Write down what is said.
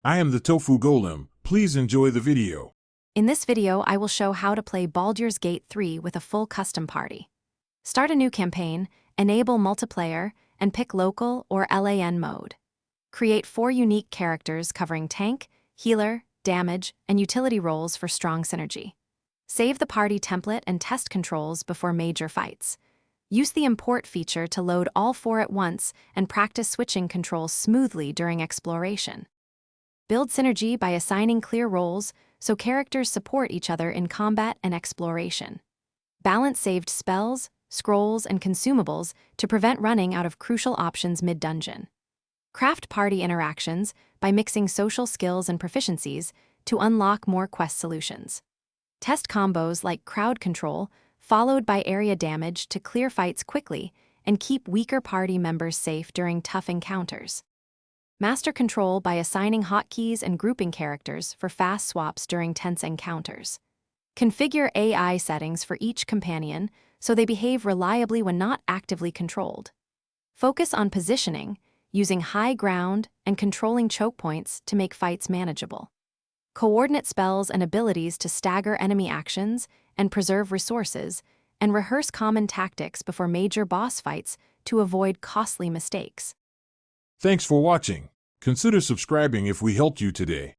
I am the Tofu Golem. Please enjoy the video. In this video, I will show how to play Baldur's Gate 3 with a full custom party. Start a new campaign, enable multiplayer, and pick local or LAN mode. Create 4 unique characters covering tank, healer, damage, and utility roles for strong synergy. Save the party template and test controls before major fights. Use the import feature to load all 4 at once and practice switching controls smoothly during exploration. Build synergy by assigning clear roles so characters support each other in combat and exploration. Balance saved spells, scrolls, and consumables to prevent running out of crucial options mid-dungeon. Craft party interactions by mixing social skills and proficiencies to unlock more quest solutions. Test combos like crowd control, followed by area damage to clear fights quickly and keep weaker party members safe during tough encounters. Master control by assigning hotkeys and grouping characters for fast swaps during tense encounters. Configure AI settings for each companion so they behave reliably when not actively controlled. Focus on positioning, using high ground and controlling choke points to make fights manageable. Coordinate spells and abilities to stagger enemy actions and preserve resources, and rehearse common tactics before major boss fights to avoid costly mistakes. Thanks for watching. Consider subscribing if we helped you today.